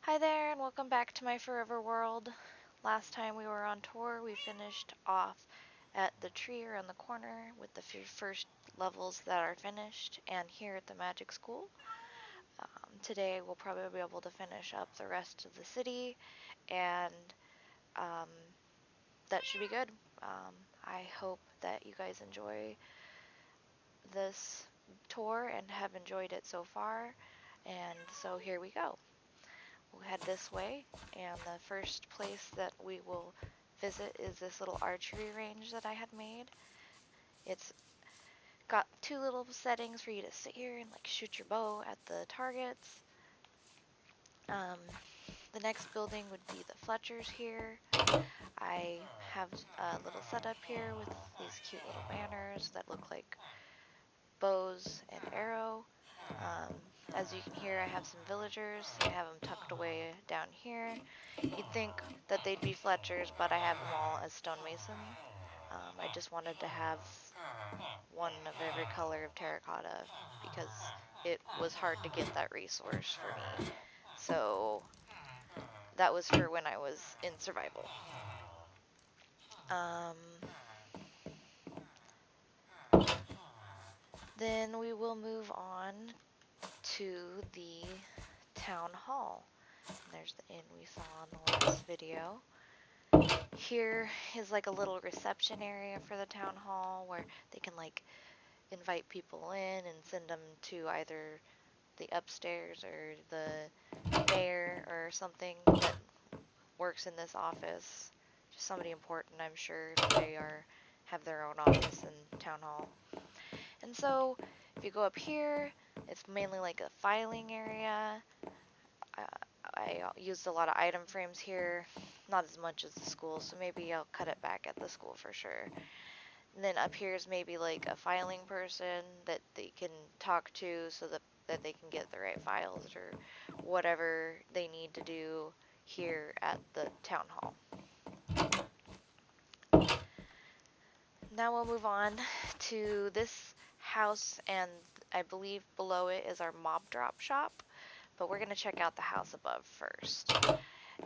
Hi there, and welcome back to my forever world. Last time we were on tour, we finished off at the tree around the corner with the first levels that are finished, and here at the Magic School. Today we'll probably be able to finish up the rest of the city, and um, that should be good. Um, I hope that you guys enjoy this tour and have enjoyed it so far. And so here we go. We'll head this way, and the first place that we will visit is this little archery range that I had made. It's got two little settings for you to sit here and like shoot your bow at the targets. Um, the next building would be the Fletchers here. I have a little setup here with these cute little banners that look like bows and arrow. Um, as you can hear, I have some villagers. I have them tucked away down here. You'd think that they'd be Fletchers, but I have them all as stonemason. I just wanted to have one of every color of terracotta because it was hard to get that resource for me. So that was for when I was in survival. Um, then we will move on to the town hall. There's the inn we saw in the last video. Here is like a little reception area for the town hall where they can like invite people in and send them to either the upstairs or the mayor or something that works in this office. Just somebody important, I'm sure, if they have their own office in town hall. And so if you go up here, it's mainly like a filing area. I used a lot of item frames here, not as much as the school, so maybe I'll cut it back at the school for sure. And then up here is maybe like a filing person that they can talk to so that they can get the right files or whatever they need to do here at the town hall. Now we'll move on to this house, and I believe below it is our mob drop shop, but we're going to check out the house above first.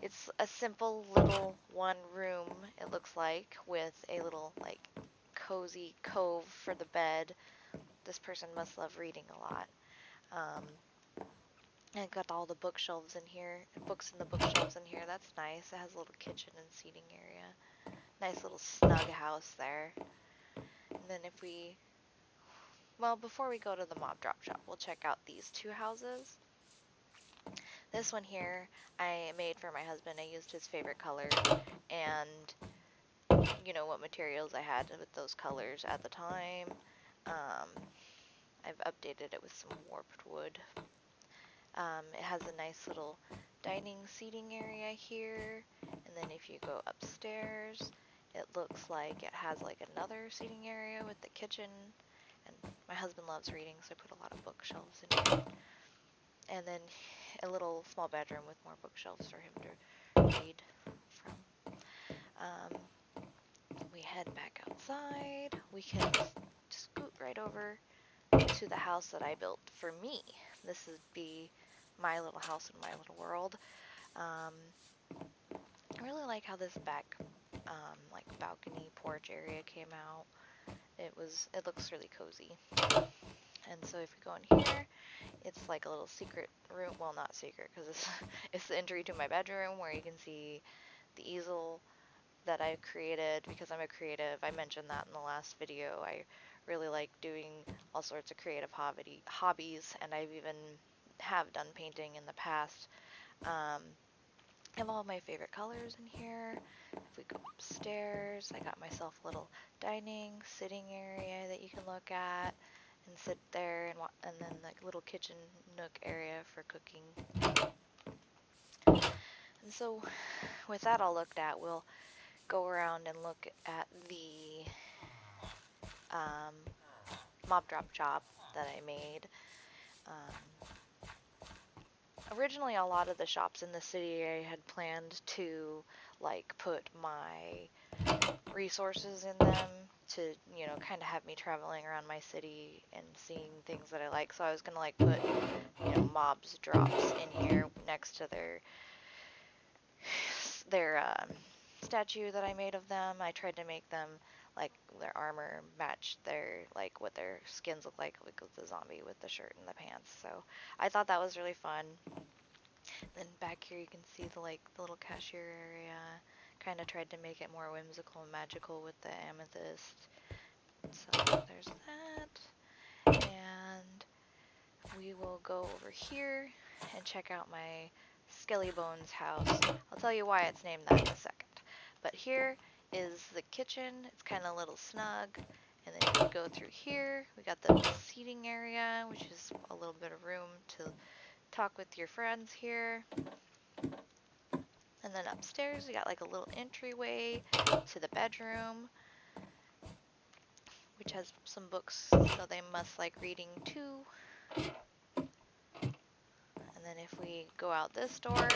It's a simple little one room, it looks like, with a little like cozy cove for the bed. This person must love reading a lot. And got all the bookshelves in here, books in the bookshelves in here. That's nice. It has a little kitchen and seating area. Nice little snug house there. And then before we go to the mob drop shop, we'll check out these two houses. This one here I made for my husband. I used his favorite color and you know what materials I had with those colors at the time. I've updated it with some warped wood. It has a nice little dining seating area here, and then if you go upstairs, it looks like it has like another seating area with the kitchen, and my husband loves reading, so I put a lot of bookshelves in here. And then a little small bedroom with more bookshelves for him to read from. We head back outside. We can scoot right over to the house that I built for me. This would be my little house in my little world. I really like how this back like balcony porch area came out. It looks really cozy. And so if you go in here, it's like a little secret room. Well, not secret because it's the entry to my bedroom where you can see the easel that I've created because I'm a creative. I mentioned that in the last video. I really like doing all sorts of creative hobbies, and I've even have done painting in the past. I have all my favorite colors in here. If we go upstairs, I got myself a little dining, sitting area that you can look at and sit there, and then like little kitchen nook area for cooking. And so with that all looked at, we'll go around and look at the mob drop job that I made. Originally, a lot of the shops in the city I had planned to like put my resources in them to, you know, kind of have me traveling around my city and seeing things that I like. So I was gonna like put, you know, mobs drops in here next to their their statue that I made of them. I tried to make them like their armor match their like what their skins look like with the zombie with the shirt and the pants. So I thought that was really fun. Then back here you can see the like the little cashier area. Kind of tried to make it more whimsical and magical with the amethyst. So there's that. And we will go over here and check out my Skelly Bones house. I'll tell you why it's named that in a second. But here is the kitchen. It's kind of a little snug. And then you go through here. We got the seating area, which is a little bit of room to talk with your friends here. And then upstairs, we got like a little entryway to the bedroom, which has some books, so they must like reading too. And then if we go out this door,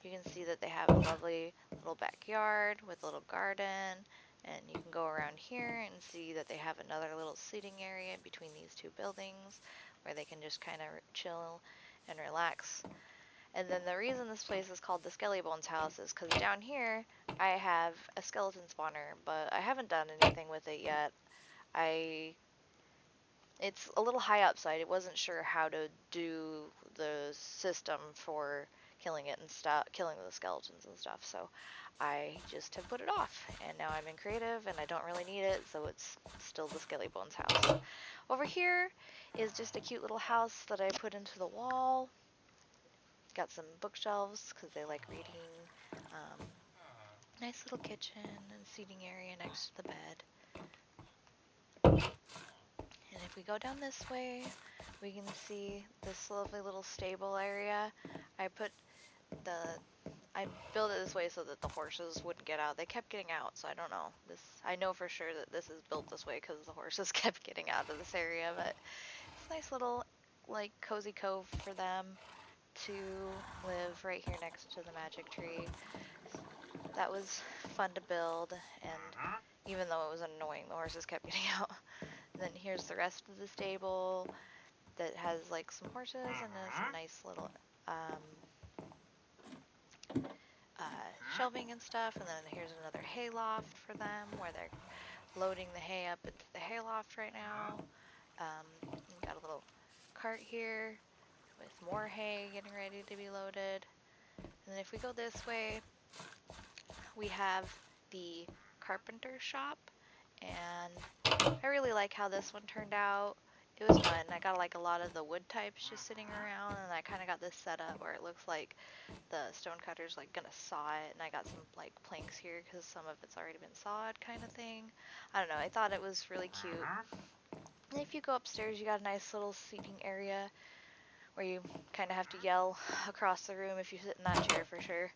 you can see that they have a lovely little backyard with a little garden. And you can go around here and see that they have another little seating area between these two buildings where they can just kind of chill and relax. And then the reason this place is called the Skelly Bones house is because down here I have a skeleton spawner, but I haven't done anything with it yet. It's a little high up, so I wasn't sure how to do the system for killing it and stuff, killing the skeletons and stuff. So I just have put it off, and now I'm in creative, and I don't really need it, so it's still the Skelly Bones house. Over here is just a cute little house that I put into the wall. Got some bookshelves because they like reading. Nice little kitchen and seating area next to the bed. And if we go down this way, we can see this lovely little stable area. I built it this way so that the horses wouldn't get out. They kept getting out, so I don't know. I know for sure that this is built this way because the horses kept getting out of this area, but it's a nice little like cozy cove for them to live right here next to the magic tree. That was fun to build, and even though it was annoying, the horses kept getting out. And then here's the rest of the stable that has like some horses and some nice little shelving and stuff. And then here's another hay loft for them where they're loading the hay up into the hay loft right now. We've got a little cart here with more hay getting ready to be loaded. And then if we go this way, we have the carpenter shop, and I really like how this one turned out. It was fun. I got like a lot of the wood types just sitting around, and I kind of got this set up where it looks like the stonecutter's like gonna saw it, and I got some like planks here because some of it's already been sawed kind of thing. I don't know, I thought it was really cute. And if you go upstairs, you got a nice little seating area where you kind of have to yell across the room if you sit in that chair for sure.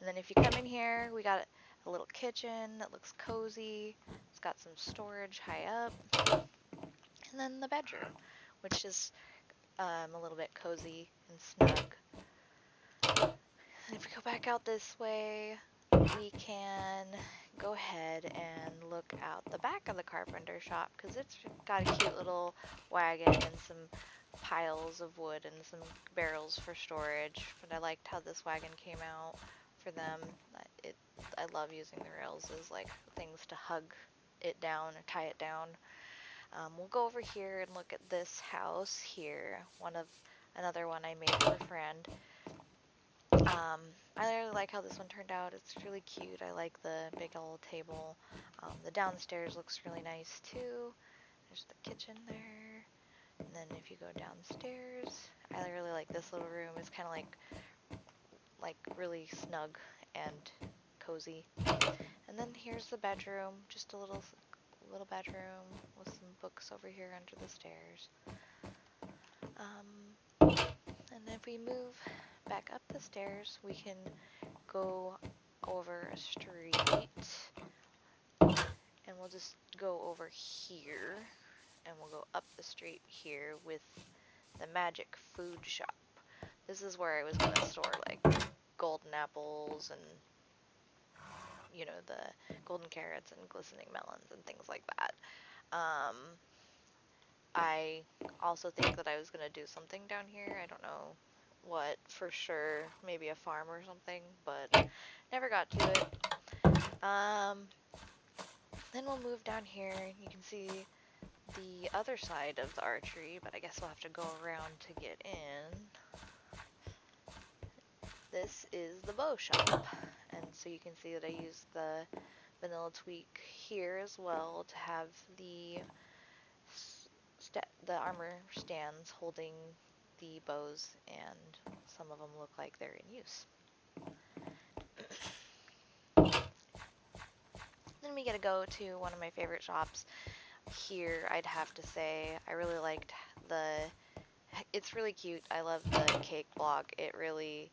And then if you come in here, we got a little kitchen that looks cozy. It's got some storage high up. And then the bedroom, which is a little bit cozy and snug. And if we go back out this way, we can go ahead and look out the back of the carpenter shop because it's got a cute little wagon and some piles of wood and some barrels for storage. But I liked how this wagon came out for them. I love using the rails as like things to hug it down or tie it down. We'll go over here and look at this house here. Another one I made for a friend. I really like how this one turned out. It's really cute. I like the big old table. The downstairs looks really nice too. There's the kitchen there. And then if you go downstairs, I really like this little room. It's kind of like really snug and cozy. And then here's the bedroom, just a little bedroom with some books over here under the stairs. And if we move back up the stairs, we can go over a street, and we'll just go over here, and we'll go up the street here with the magic food shop. This is where I was going to store like golden apples and the golden carrots and glistening melons and things like that. I also think that I was going to do something down here. I don't know what for sure, maybe a farm or something, but never got to it. Then we'll move down here. You can see the other side of the archery, but I guess we'll have to go around to get in. This is the bow shop, and so you can see that I use the vanilla tweak here as well to have the armor stands holding the bows, and some of them look like they're in use. Then we get to go to one of my favorite shops. Here, I'd have to say, I really liked it's really cute. I love the cake block. It really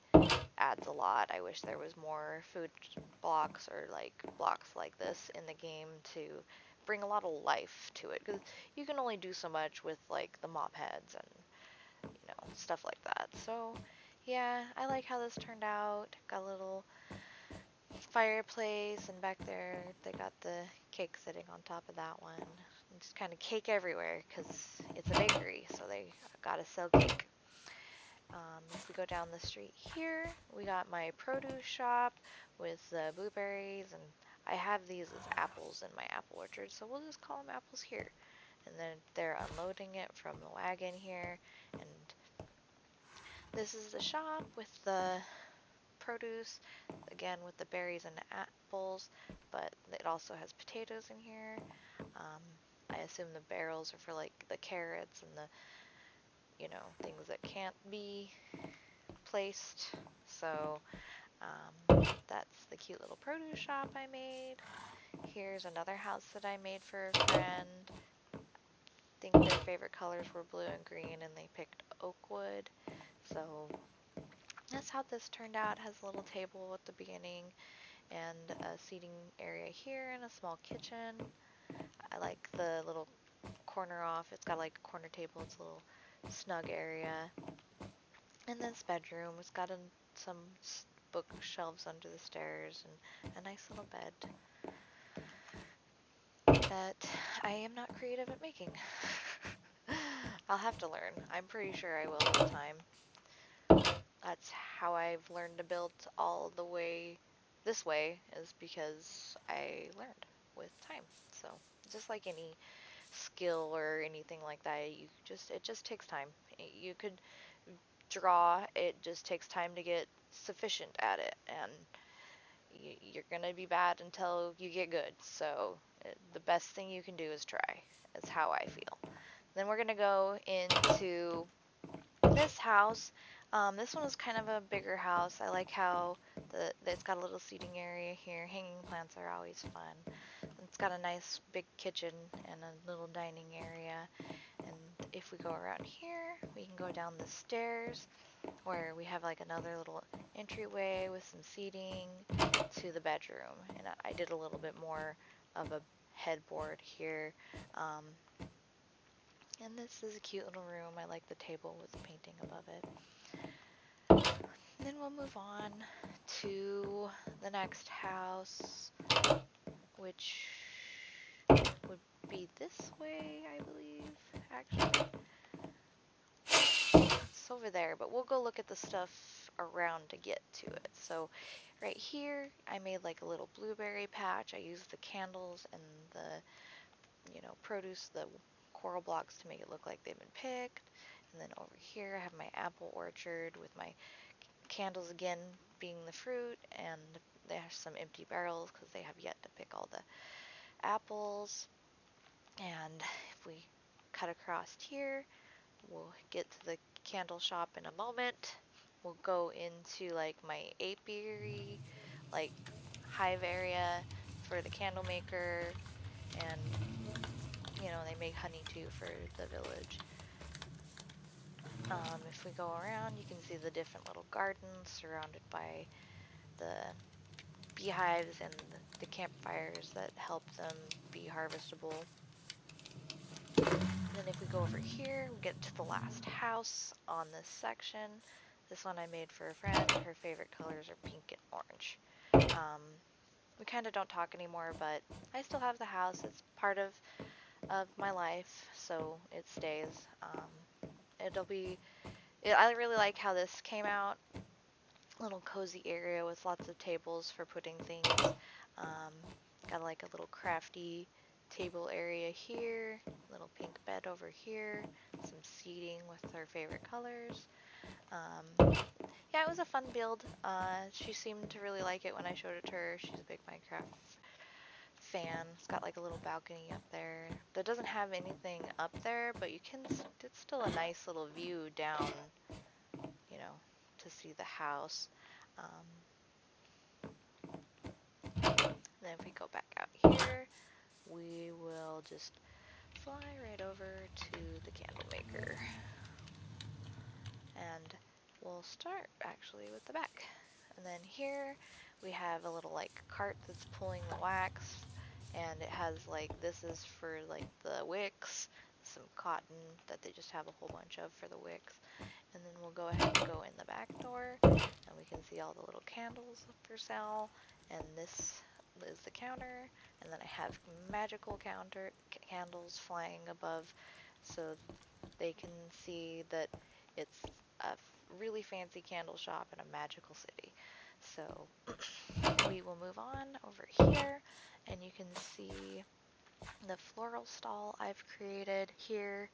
adds a lot. I wish there was more food blocks or like blocks like this in the game to bring a lot of life to it, because you can only do so much with like the mop heads and stuff like that. So yeah, I like how this turned out. Got a little fireplace, and back there they got the cake sitting on top of that one. And just kind of cake everywhere because it's a bakery, so they gotta sell cake. If we go down the street here, we got my produce shop with the blueberries, and I have these as apples in my apple orchard, so we'll just call them apples here. And then they're unloading it from the wagon here, and this is the shop with the produce, again with the berries and apples, but it also has potatoes in here. I assume the barrels are for like the carrots and the things that can't be placed. So that's the cute little produce shop I made. Here's another house that I made for a friend. I think their favorite colors were blue and green, and they picked oak wood. So that's how this turned out. It has a little table at the beginning and a seating area here and a small kitchen. I like the little corner off. It's got like a corner table. It's a little snug area. And this bedroom, it's got some bookshelves under the stairs and a nice little bed that I am not creative at making. I'll have to learn. I'm pretty sure I will with time. That's how I've learned to build all the way this way, is because I learned with time. So just like any skill or anything like that, it just takes time. You could draw, it just takes time to get sufficient at it, and you're gonna be bad until you get good. So the best thing you can do is try. That's how I feel. Then we're gonna go into this house. This one is kind of a bigger house. I like how it's got a little seating area here. Hanging plants are always fun. It's got a nice big kitchen and a little dining area. And if we go around here, we can go down the stairs where we have like another little entryway with some seating to the bedroom. And I did a little bit more of a headboard here. And this is a cute little room. I like the table with the painting above it. Then we'll move on to the next house, which would be this way, I believe, actually. It's over there, but we'll go look at the stuff around to get to it. So right here, I made like a little blueberry patch. I used the candles and the, produce, the coral blocks to make it look like they've been picked. And then over here, I have my apple orchard with my candles again being the fruit, and there's some empty barrels because they have yet to pick all the apples. And if we cut across here, we'll get to the candle shop in a moment. We'll go into like my apiary, like hive area for the candle maker, and they make honey too for the village. If we go around, you can see the different little gardens surrounded by the beehives and the campfires that help them be harvestable. And then if we go over here, we get to the last house on this section. This one I made for a friend. Her favorite colors are pink and orange. We kind of don't talk anymore, but I still have the house. It's part of my life, so it stays. I really like how this came out. Little cozy area with lots of tables for putting things. Um, got like a little crafty table area here, little pink bed over here, some seating with her favorite colors. Yeah, it was a fun build. She seemed to really like it when I showed it to her. She's a big Minecraft fan. It's got like a little balcony up there. That doesn't have anything up there, but you can. It's still a nice little view down, you know, to see the house. Then if we go back out here, we will just fly right over to the candle maker. And we'll start actually with the back. And then here we have a little like cart that's pulling the wax, and it has like, this is for like the wicks, some cotton that they just have a whole bunch of for the wicks. And then we'll go ahead and go in the back door, and we can see all the little candles for sale. And this is the counter, and then I have magical candles flying above, so they can see that it's a really fancy candle shop in a magical city. So we will move on over here, and you can see the floral stall I've created here.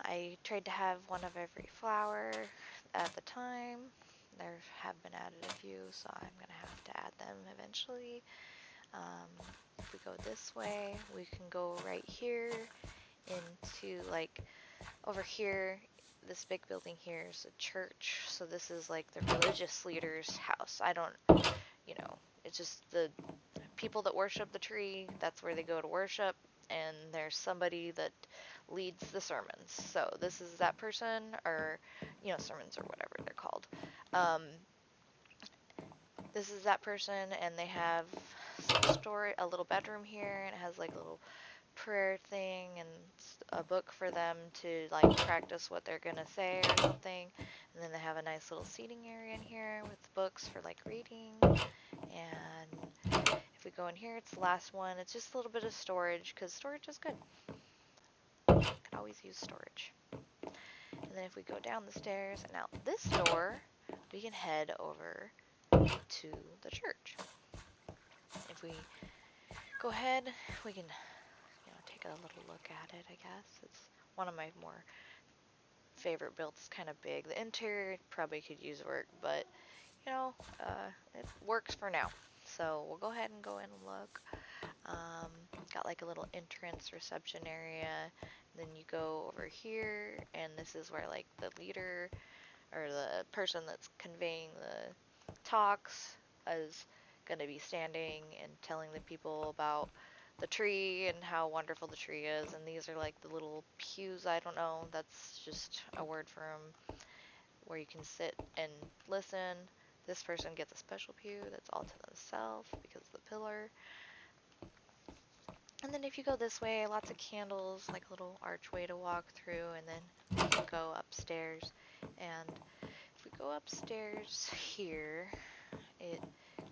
I tried to have one of every flower at the time. There have been added a few, so I'm going to have to add them eventually. If we go this way, we can go right here into like, over here, this big building here is a church. So this is like the religious leader's house. I don't, it's just the people that worship the tree, that's where they go to worship. And there's somebody that leads the sermons. So this is that person, or, sermons or whatever they're called. This is that person, and they have a little bedroom here, and it has like a little prayer thing and a book for them to like practice what they're gonna say or something. And then they have a nice little seating area in here with books for like reading. And if we go in here, it's the last one. It's just a little bit of storage, because storage is good. Could always use storage. And then if we go down the stairs and out this door, we can head over to the church. If we go ahead, we can take a little look at it, I guess. It's one of my more favorite builds. It's kind of big. The interior probably could use work, but it works for now. So we'll go ahead and go in and look. Got like a little entrance reception area. Then you go over here, and this is where like the leader or the person that's conveying the talks is going to be standing and telling the people about the tree and how wonderful the tree is. And these are like the little pews. I don't know, that's just a word for them, where you can sit and listen. This person gets a special pew that's all to themselves because of the pillar. And then if you go this way, lots of candles, like a little archway to walk through, and then you can go upstairs. And if we go upstairs here, it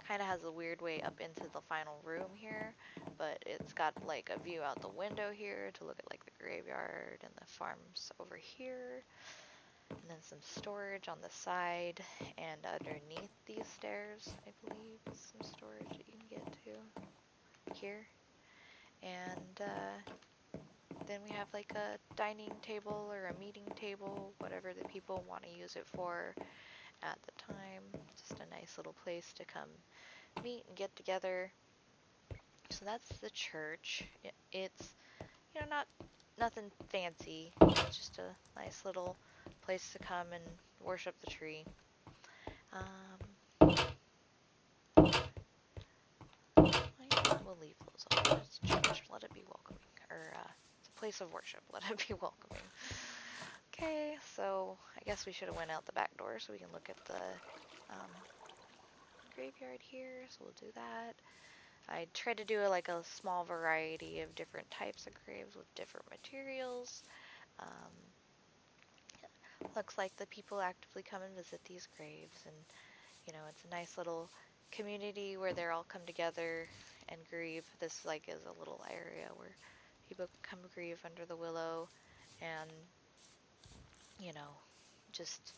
kind of has a weird way up into the final room here, but it's got like a view out the window here to look at like the graveyard and the farms over here. And then some storage on the side, and underneath these stairs, I believe, is some storage that you can get to here. And then we have like a dining table or a meeting table, whatever the people want to use it for at the time. Just a nice little place to come meet and get together. So that's the church. It's, not nothing fancy. It's just a nice little place to come and worship the tree. We'll leave those off. It's church. Let it be welcoming. Or it's a place of worship. Let it be welcoming. Okay, so I guess we should have went out the back door so we can look at the graveyard here. So we'll do that. I tried to do like a small variety of different types of graves with different materials. Looks like the people actively come and visit these graves, and it's a nice little community where they're all come together and grieve. This like is a little area where people come grieve under the willow, and just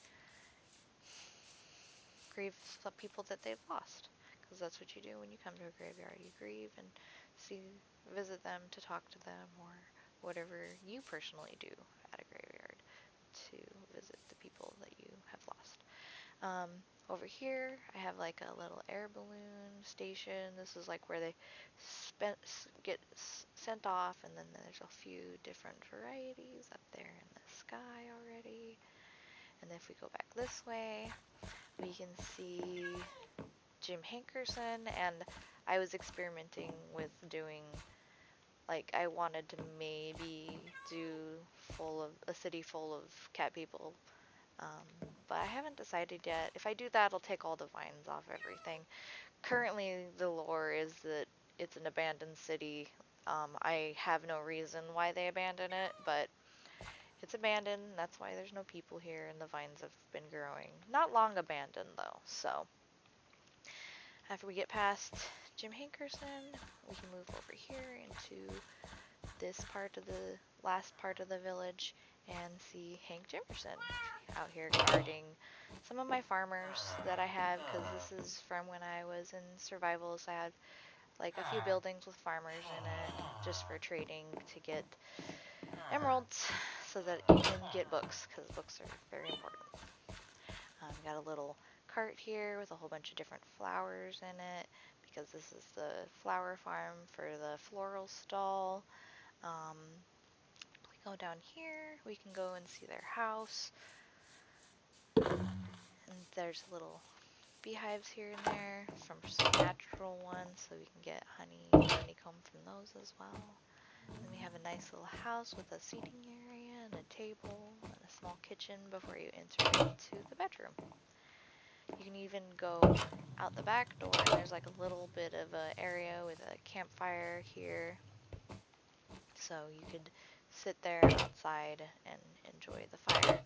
grieve some people that they've lost, because that's what you do when you come to a graveyard. You grieve and visit them, to talk to them, or whatever you personally do at a graveyard to visit the people that you have lost. Over here, I have like a little air balloon station. This is like where they get sent off, and then there's a few different varieties up there in the sky already. And if we go back this way, we can see Jim Hankerson, and I was experimenting with doing, like, I wanted to maybe do a city full of cat people, but I haven't decided yet. If I do that, I'll take all the vines off everything. Currently, the lore is that it's an abandoned city. I have no reason why they abandon it, but it's abandoned. That's why there's no people here, and the vines have been growing. Not long abandoned, though, so after we get past Jim Hankerson, we can move over here into this part of the last part of the village and see Hank Jimerson out here guarding some of my farmers that I have, because this is from when I was in survival, so I had like a few buildings with farmers in it just for trading to get emeralds so that you can get books, because books are very important. Got a little cart here with a whole bunch of different flowers in it, because this is the flower farm for the floral stall. We go down here, we can go and see their house. And there's little beehives here and there from some natural ones, so we can get honeycomb from those as well. Then we have a nice little house with a seating area and a table and a small kitchen before you enter into the bedroom. You can even go out the back door, and there's like a little bit of an area with a campfire here. So you could sit there outside and enjoy the fire.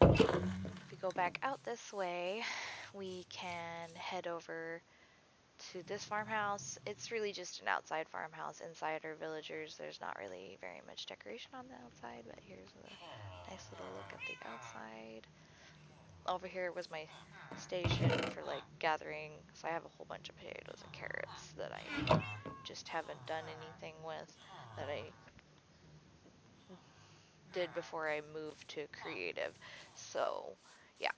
If we go back out this way, we can head over to this farmhouse. It's really just an outside farmhouse. Inside are villagers. There's not really very much decoration on the outside, but here's a nice little look at the outside. Over here was my station for like gathering, so I have a whole bunch of potatoes and carrots that I just haven't done anything with, that I did before I moved to creative. So yeah,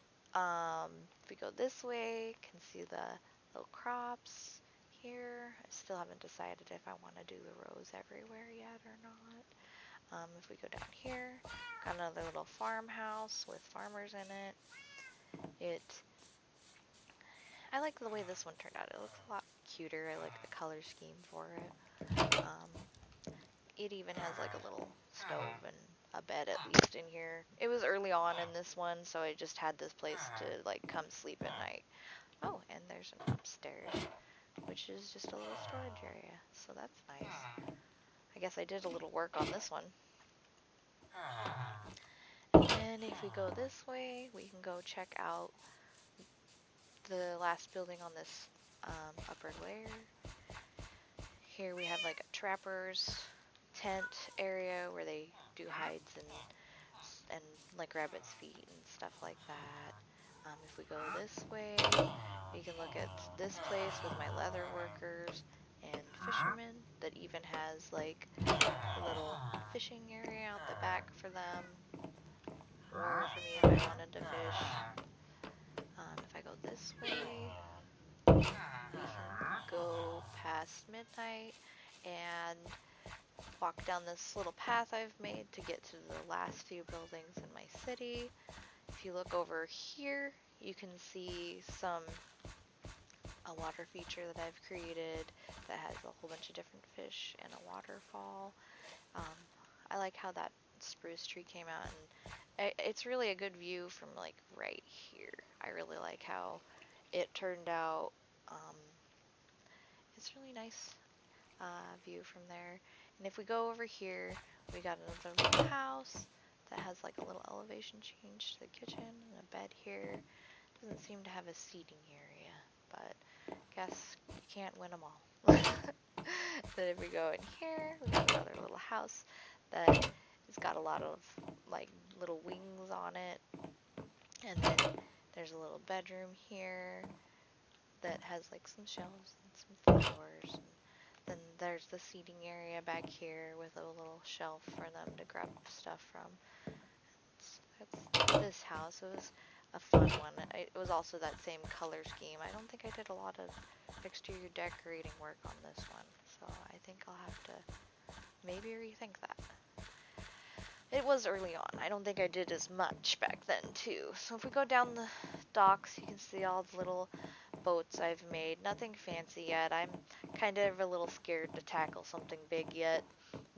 if we go this way, can see the little crops here. I still haven't decided if I want to do the rows everywhere yet or not. If we go down here, got another little farmhouse with farmers in it. I like the way this one turned out. It looks a lot cuter. I like the color scheme for it. It even has like a little stove and a bed at least in here. It was early on in this one, so I just had this place to like come sleep at night. Oh, and there's an upstairs, which is just a little storage area, so that's nice. I guess I did a little work on this one. And then if we go this way, we can go check out the last building on this upper layer. Here we have like a trapper's tent area where they do hides and like rabbit's feet and stuff like that. If we go this way, we can look at this place with my leather workers and fishermen that even has like a little fishing area out the back for them, or for me if I wanted to fish. If I go this way, we can go past midnight and walk down this little path I've made to get to the last few buildings in my city. If you look over here, you can see a water feature that I've created that has a whole bunch of different fish and a waterfall. I like how that spruce tree came out, and it's really a good view from like right here. I really like how it turned out. It's really nice view from there. And if we go over here, we got another little house that has like a little elevation change to the kitchen and a bed here. Doesn't seem to have a seating area, but guess you can't win them all. Then if we go in here, we got another little house that has got a lot of like little wings on it. And then there's a little bedroom here that has like some shelves and some flowers. And then there's the seating area back here with a little shelf for them to grab stuff from. That's this house. It was a fun one. It was also that same color scheme. I don't think I did a lot of exterior decorating work on this one, so I think I'll have to maybe rethink that. It was early on. I don't think I did as much back then, too. So if we go down the docks, you can see all the little boats I've made. Nothing fancy yet. I'm kind of a little scared to tackle something big yet,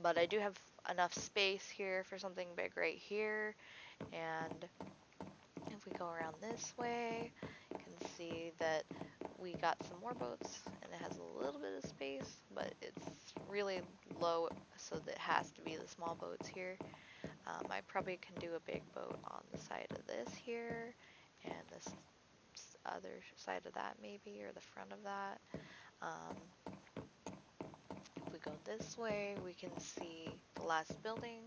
but I do have enough space here for something big right here. And if we go around this way, you can see that we got some more boats, and it has a little bit of space, but it's really low, so that it has to be the small boats here. I probably can do a big boat on the side of this here, and this other side of that maybe, or the front of that. If we go this way, we can see the last building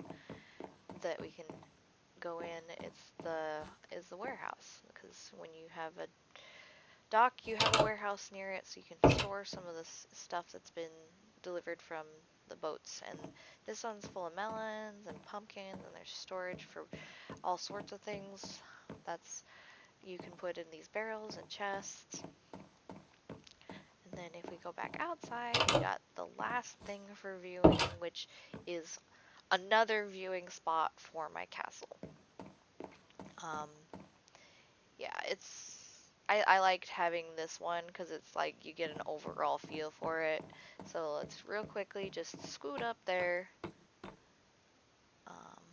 that we can go in. Is the warehouse, because when you have a dock, you have a warehouse near it, so you can store some of the stuff that's been delivered from the boats. And this one's full of melons and pumpkins, and there's storage for all sorts of things. That's you can put in these barrels and chests. And then if we go back outside, we got the last thing for viewing, which is another viewing spot for my castle. Um, yeah, I liked having this one because it's like you get an overall feel for it. So let's real quickly just scoot up there. Um,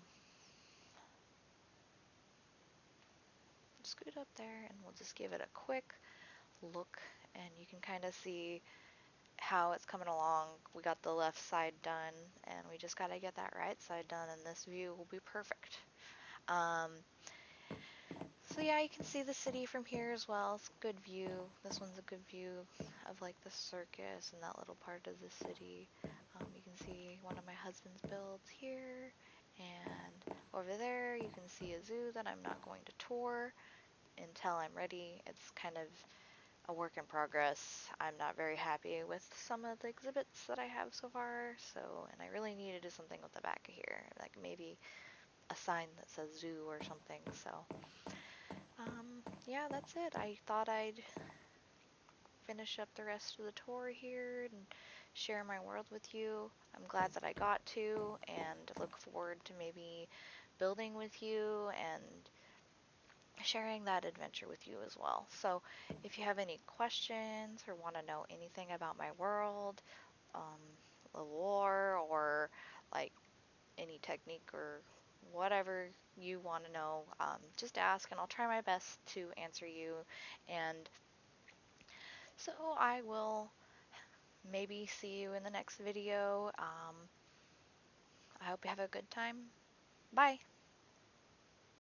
Scoot up there, and we'll just give it a quick look, and you can kind of see how it's coming along. We got the left side done, and we just got to get that right side done, and this view will be perfect. Um, so yeah, you can see the city from here as well. It's a good view. This one's a good view of like the circus and that little part of the city. You can see one of my husband's builds here, and over there you can see a zoo that I'm not going to tour until I'm ready. It's kind of a work in progress. I'm not very happy with some of the exhibits that I have so far, and I really need to do something with the back of here, like maybe a sign that says zoo or something. So yeah, that's it. I thought I'd finish up the rest of the tour here and share my world with you. I'm glad that I got to, and look forward to maybe building with you and sharing that adventure with you as well. So if you have any questions or want to know anything about my world, um, the lore, or like any technique or whatever you want to know, just ask and I'll try my best to answer you. And so I will maybe see you in the next video. I hope you have a good time. Bye.